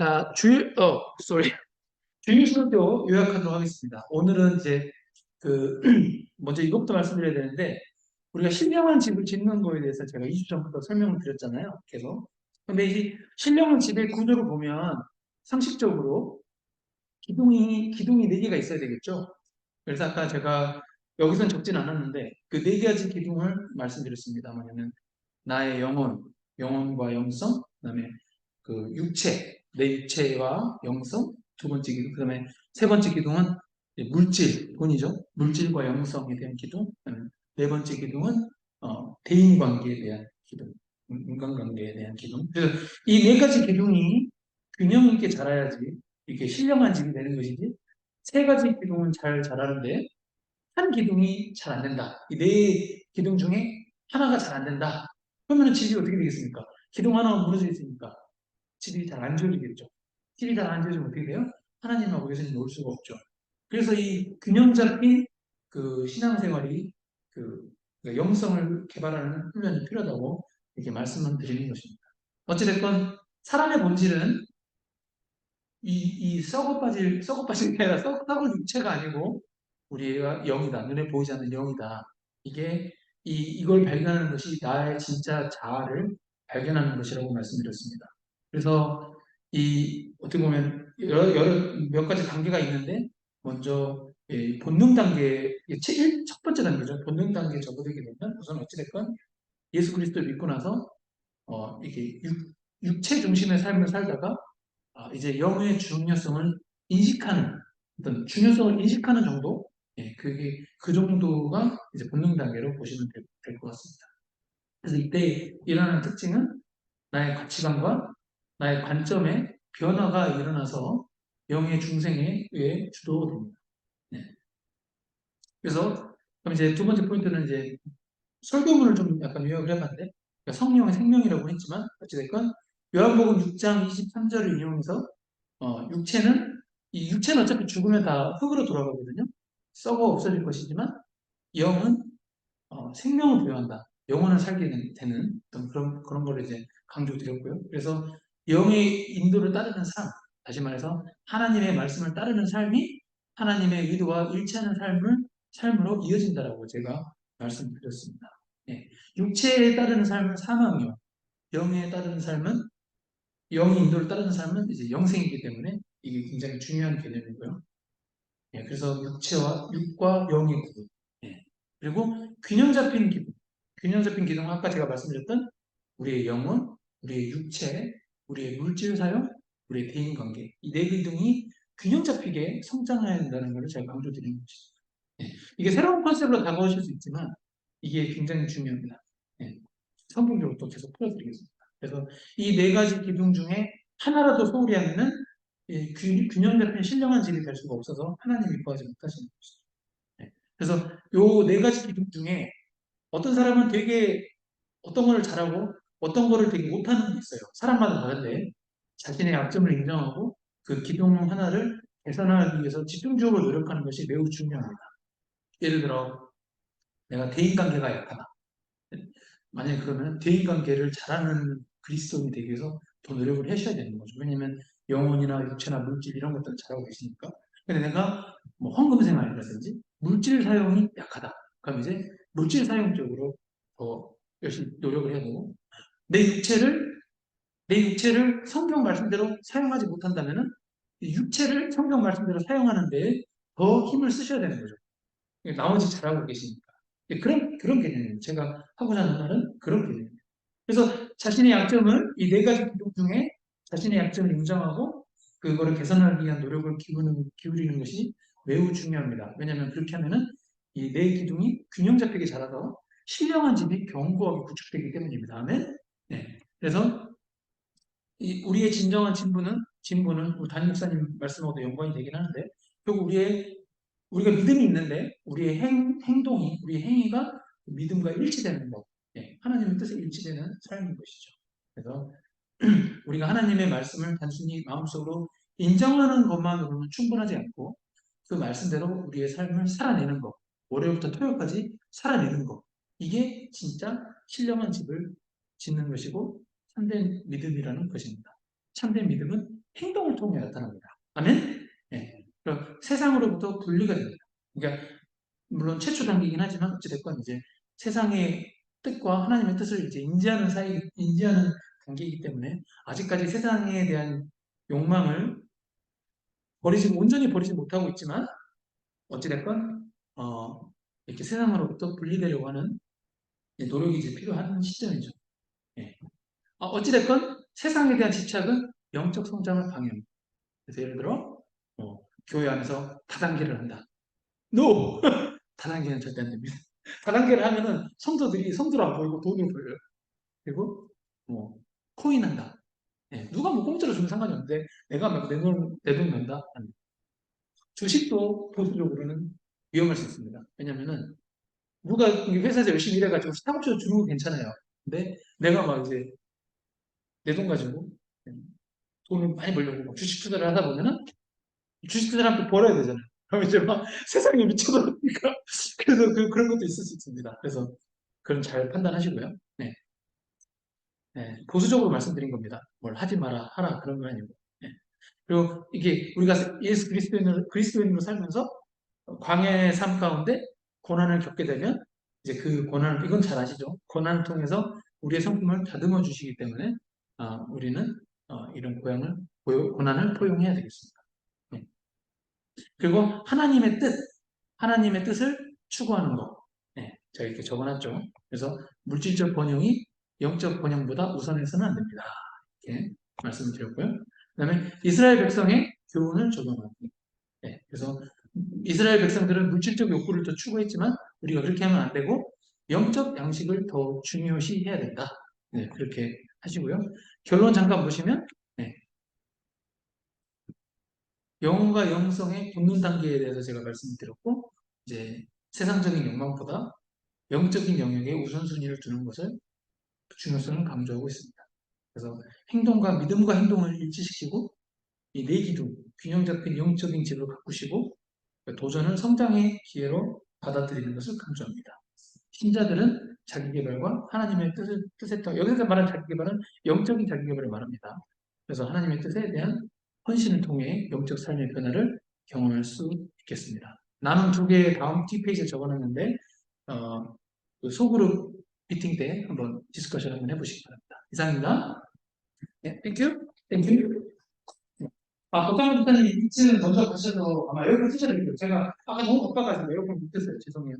자, 쏘리. 주일 설교 요약하도록 하겠습니다. 오늘은 이제 그 먼저 이것부터 말씀드려야 되는데 우리가 신령한 집을 짓는 거에 대해서 제가 2주 전부터 설명을 드렸잖아요. 계속. 근데 이 신령한 집의 구조를 보면 상식적으로 기둥이 4개가 있어야 되겠죠. 그래서 아까 제가 여기선 적진 않았는데 그 4가지 기둥을 말씀드렸습니다. 뭐냐면 나의 영혼과 영성, 그다음에 그 육체, 내 육체와 영성, 두 번째 기둥, 그 다음에 세 번째 기둥은 물질, 돈이죠. 물질과 영성에 대한 기둥, 네 번째 기둥은 대인 관계에 대한 기둥, 인간관계에 대한 기둥. 그래서 이 4가지 기둥이 균형 있게 자라야지 이렇게 신령한 집이 되는 것이지, 3가지 기둥은 잘 자라는데 한 기둥이 잘 안 된다. 이 4기둥 중에 하나가 잘 안 된다. 그러면 집이 어떻게 되겠습니까? 기둥 하나가 무너져 있으니까 집이 잘 안 지어지겠죠. 집이 잘 안 지어지면 어떻게 돼요? 하나님하고 예수님 올 수가 없죠. 그래서 이 균형 잡힌 그 신앙생활이 그 영성을 개발하는 훈련이 필요하다고 이렇게 말씀을 드리는 것입니다. 어찌됐건 사람의 본질은 이 썩어 빠질 게 아니라 썩은 육체가 아니고 우리가 영이다. 눈에 보이지 않는 영이다. 이게 이걸 발견하는 것이 나의 진짜 자아를 발견하는 것이라고 말씀드렸습니다. 그래서 어떻게 보면 여러 몇 가지 단계가 있는데 먼저 본능 단계, 첫 번째 단계죠. 본능 단계에 접어들게 되면 우선 어찌됐건 예수 그리스도를 믿고 나서 이렇게 육체 중심의 삶을 살다가 이제 영의 중요성을 인식하는, 어떤 중요성을 인식하는 정도? 그 정도가 이제 본능 단계로 보시면 될 것 같습니다. 그래서 이때 일어나는 특징은 나의 가치관과 나의 관점의 변화가 일어나서 영의 중생에 의해 주도가 됩니다. 네. 그래서 그럼 이제 두 번째 포인트는 이제 설교문을 좀 약간 요약을 해봤는데, 그러니까 성령의 생명이라고 했지만 어찌됐건 요한복음 6장 23절을 인용해서 육체는 어차피 죽으면 다 흙으로 돌아가거든요. 썩어 없어질 것이지만 영은 생명을 부여한다. 영원을 살게 되는 그런 걸 이제 강조드렸고요. 그래서 영의 인도를 따르는 삶, 다시 말해서 하나님의 말씀을 따르는 삶이 하나님의 의도와 일치하는 삶으로 이어진다라고 제가 말씀드렸습니다. 예. 육체에 따르는 삶은 사망이요. 영에 따르는 삶은 영의 인도를 따르는 삶은 이제 영생이기 때문에 이게 굉장히 중요한 개념이고요. 예, 그래서 육과 영의 구분. 예. 그리고 균형 잡힌 기둥은 아까 제가 말씀드렸던 우리의 영혼, 우리의 육체, 우리의 물질 사용, 우리의 대인 관계. 이 4기둥이 균형 잡히게 성장해야 한다는 것을 제가 강조드리는 것입니다. 예. 이게 새로운 컨셉으로 다가오실 수 있지만 이게 굉장히 중요합니다. 예. 성경적으로 또 계속 풀어드리겠습니다. 그래서 이 4가지 기둥 중에 하나라도 소홀히 하면은 균형 잡힌 신령한 집이 될 수가 없어서 하나님 이뻐하지 못하시는 것이죠. 네. 그래서 요 4가지 기둥 중에 어떤 사람은 되게 어떤 거를 잘하고 어떤 거를 되게 못하는 게 있어요. 사람마다 다른데 자신의 약점을 인정하고 그 기둥 하나를 개선하기 위해서 집중적으로 노력하는 것이 매우 중요합니다. 예를 들어 내가 대인관계가 약하다. 만약에 그러면 대인관계를 잘하는 그리스도인이 되기 위해서 더 노력을 하셔야 되는 거죠. 왜냐하면 영혼이나 육체나 물질 이런 것들을 잘하고 계시니까. 근데 내가 뭐 헌금 생활이라든지 물질 사용이 약하다. 그럼 이제 물질 사용 쪽으로 더 열심히 노력을 해야 되고, 내 육체를 내 육체를 성경 말씀대로 사용하지 못한다면은 이 육체를 성경 말씀대로 사용하는 데에 더 힘을 쓰셔야 되는 거죠. 나머지 잘하고 계시니까. 그런 개념이에요. 제가 하고자 하는 말은 그런 개념이에요. 그래서 자신의 약점을 이 4가지 기둥 중에 자신의 약점을 인정하고 그거를 개선하기 위한 노력을 기울이는 것이 매우 중요합니다. 왜냐하면 그렇게 하면은 이 4기둥이 균형 잡히게 자라서 신령한 집이 견고하게 구축되기 때문입니다. 아멘? 네. 그래서 우리의 진정한 진보는 우리 담임 목사님 말씀하고도 연관이 되긴 하는데, 결국 우리가 믿음이 있는데 우리의 행동이, 우리의 행위가 믿음과 일치되는 것, 하나님의 뜻에 일치되는 삶인 것이죠. 그래서 우리가 하나님의 말씀을 단순히 마음속으로 인정하는 것만으로는 충분하지 않고 그 말씀대로 우리의 삶을 살아내는 것, 월요일부터 토요일까지 살아내는 것, 이게 진짜 신령한 집을 짓는 것이고 참된 믿음이라는 것입니다. 참된 믿음은 행동을 통해 나타납니다. 아멘? 예. 그럼 세상으로부터 분리가 됩니다. 그러니까 물론 최초 단계이긴 하지만 어찌됐건 이제 세상의 뜻과 하나님의 뜻을 이제 인지하는 단계이기 때문에 아직까지 세상에 대한 욕망을 온전히 버리지 못하고 있지만 어찌됐건 이렇게 세상으로부터 분리되려고 하는 노력이 이제 필요한 시점이죠. 예. 어찌됐건 세상에 대한 집착은 영적 성장을 방해합니다. 그래서 예를 들어 교회 안에서 다단계를 한다. NO! 다단계는 절대 안 됩니다. 다단계를 하면은 성도로 안 보이고 돈으로 보여요. 그리고 코인 한다. 예, 누가 뭐 공짜로 주면 상관이 없는데 내가 막 내 돈 낸다. 주식도 보수적으로는 위험할 수 있습니다. 왜냐면은 누가 회사에서 열심히 일해가지고 스타벅스 주는 거 괜찮아요. 근데 내가 막 이제 내 돈 가지고 돈을 많이 벌려고 막 주식 투자를 하다 보면은 주식 투자를 또 벌어야 되잖아요. 그럼 이제 막 세상에 미쳐버리니까 그래서 그런 것도 있을 수 있습니다. 그래서 그건 잘 판단하시고요. 네. 네. 보수적으로 말씀드린 겁니다. 뭘 하지 마라, 하라 그런 건 아니고. 네. 그리고 이게 우리가 예수 그리스도인으로 살면서 광야의 삶 가운데 고난을 겪게 되면 이제 그 고난을 이건 잘 아시죠? 고난을 통해서 우리의 성품을 다듬어 주시기 때문에 우리는 이런 고난을 포용해야 되겠습니다. 네. 그리고 하나님의 뜻을 추구하는 것. 네, 제가 이렇게 적어놨죠. 그래서 물질적 번영이 영적 번영보다 우선해서는 안 됩니다. 이렇게 말씀을 드렸고요. 그 다음에 이스라엘 백성의 교훈을 적용하기. 네, 그래서 이스라엘 백성들은 물질적 욕구를 더 추구했지만 우리가 그렇게 하면 안 되고 영적 양식을 더 중요시 해야 된다. 네, 그렇게 하시고요. 결론 잠깐 보시면 네, 영혼과 영성의 붙는 단계에 대해서 제가 말씀드렸고 이제 세상적인 욕망보다 영적인 영역에 우선순위를 두는 것을 중요성을 강조하고 있습니다. 그래서 행동과 믿음과 행동을 일치시키고 이 네 기둥, 균형 잡힌 영적인 집을 가꾸시고 도전을 성장의 기회로 받아들이는 것을 강조합니다. 신자들은 자기개발과 하나님의 뜻에 따라 여기서 말하는 자기개발은 영적인 자기개발을 말합니다. 그래서 하나님의 뜻에 대한 헌신을 통해 영적 삶의 변화를 경험할 수 있겠습니다. 나는 두 개의 다음 뒷페이지에 적어놨는데 그 소그룹 미팅 때 한번 디스커션 한번 해보시기 바랍니다. 이상입니다. 네, 땡큐. 땡큐. 박상현 목사님 2층 먼저 가셔서 아마 에어컨 쓰셔야 되겠죠. 제가 아까 너무 바빠가지고 에어컨 못 켰어요. 죄송해요.